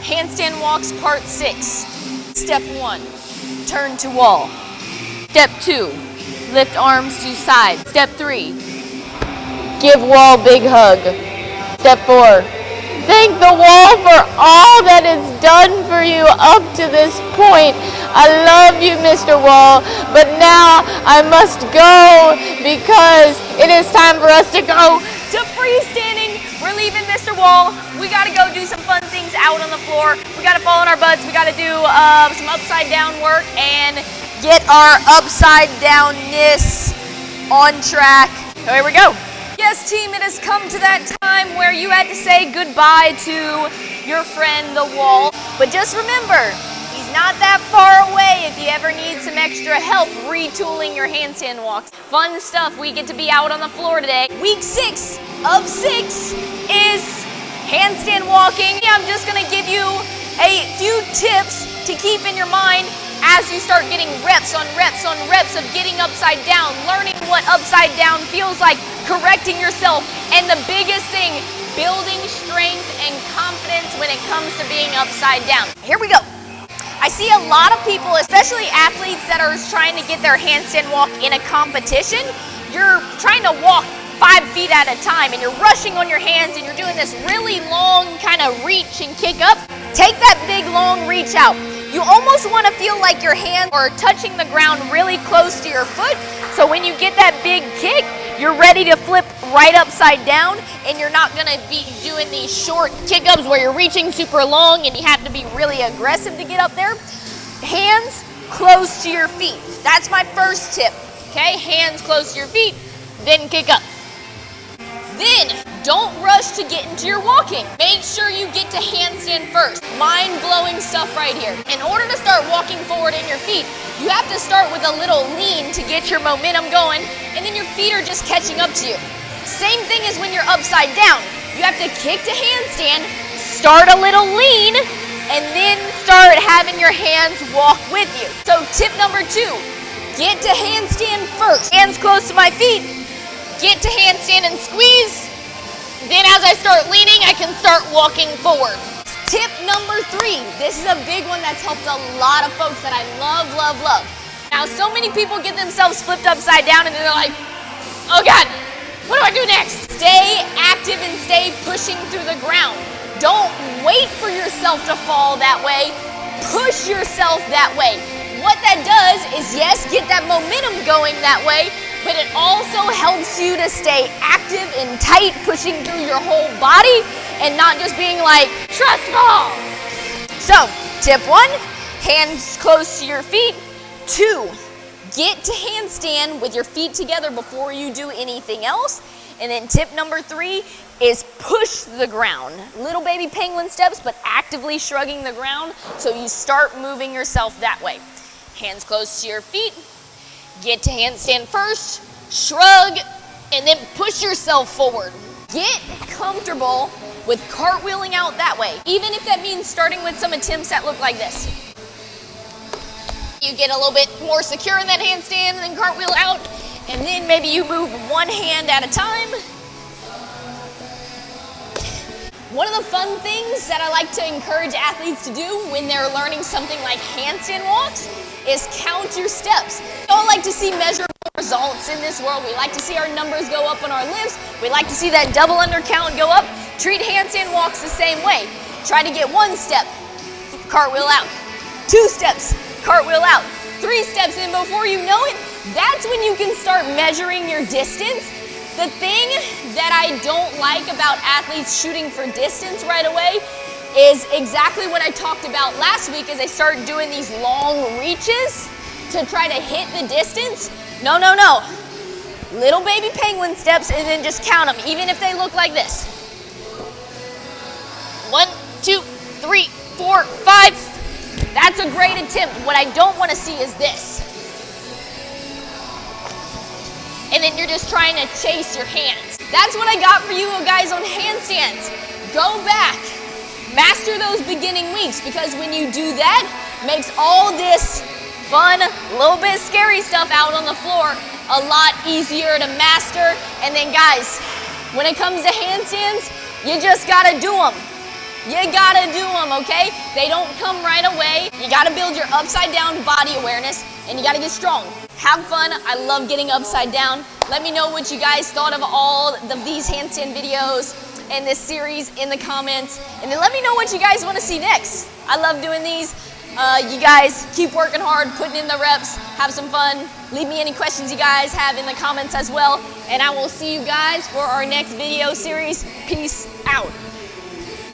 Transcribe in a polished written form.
Handstand walks part 6. Step 1, turn to wall. Step 2, lift arms to side. Step 3, give wall big hug. Step 4, thank the wall for all that it's done for you up to this point. I love you, Mr. Wall, but now I must go because it is time for us to go to freestanding. We're leaving Mr. Wall. We gotta go do some fun things out on the floor. We gotta fall on our butts. We gotta do some upside down work and get our upside downness on track. So here we go. Yes, team, it has come to that time where you had to say goodbye to your friend, the Wall. But just remember, he's not that far away if you ever need some extra help retooling your handstand walks. Fun stuff. We get to be out on the floor today. Week 6 of 6 is handstand walking. I'm just gonna give you a few tips to keep in your mind as you start getting reps on reps on reps of getting upside down, learning what upside down feels like, correcting yourself, and the biggest thing, building strength and confidence when it comes to being upside down. Here we go. I see a lot of people, especially athletes that are trying to get their handstand walk in a competition. You're trying to walk 5 feet at a time and you're rushing on your hands and you're doing this really long kind of reach and kick up. Take that big long reach out. You almost want to feel like your hands are touching the ground really close to your foot. So when you get that big kick, you're ready to flip right upside down and you're not going to be doing these short kick-ups where you're reaching super long and you have to be really aggressive to get up there. Hands close to your feet. That's my first tip, okay? Hands close to your feet, then kick up. Then, don't rush to get into your walking. Make sure you get to handstand first. Mind-blowing stuff right here. In order to start walking forward in your feet, you have to start with a little lean to get your momentum going, and then your feet are just catching up to you. Same thing as when you're upside down. You have to kick to handstand, start a little lean, and then start having your hands walk with you. So tip number 2, get to handstand first. Hands close to my feet, get to handstand and squeeze. Then as I start leaning, I can start walking forward. Tip number 3, this is a big one that's helped a lot of folks that I love, love, love. Now, so many people get themselves flipped upside down and they're like, oh God, what do I do next? Stay active and stay pushing through the ground. Don't wait for yourself to fall that way. Push yourself that way. What that does is, yes, get that momentum going that way, but it also helps you to stay active and tight, pushing through your whole body and not just being like, trust fall. So, tip 1, hands close to your feet. 2, get to handstand with your feet together before you do anything else. And then tip number 3 is push the ground. Little baby penguin steps, but actively shrugging the ground so you start moving yourself that way. Hands close to your feet. Get to handstand first, shrug, and then push yourself forward. Get comfortable with cartwheeling out that way, even if that means starting with some attempts that look like this. You get a little bit more secure in that handstand and then cartwheel out, and then maybe you move one hand at a time. One of the fun things that I like to encourage athletes to do when they're learning something like handstand walks is count your steps. We all like to see measurable results in this world. We like to see our numbers go up on our lifts. We like to see that double under count go up. Treat handstand walks the same way. Try to get 1 step, cartwheel out. 2 steps, cartwheel out. 3 steps in. Before you know it, that's when you can start measuring your distance. The thing that I don't like about athletes shooting for distance right away is exactly what I talked about last week as they start doing these long reaches to try to hit the distance. No, no, no. Little baby penguin steps and then just count them, even if they look like this. 1, 2, 3, 4, 5. That's a great attempt. What I don't want to see is this. And then you're just trying to chase your hands. That's what I got for you guys on handstands. Go back, master those beginning weeks, because when you do that, makes all this fun, little bit scary stuff out on the floor a lot easier to master. And then guys, when it comes to handstands, you just gotta do them. You gotta do them, okay? They don't come right away. You gotta build your upside down body awareness, and you gotta get strong. Have fun. I love getting upside down. Let me know what you guys thought of all of these handstand videos and this series in the comments. And then let me know what you guys want to see next. I love doing these. You guys keep working hard, putting in the reps, have some fun. Leave me any questions you guys have in the comments as well. And I will see you guys for our next video series. Peace out.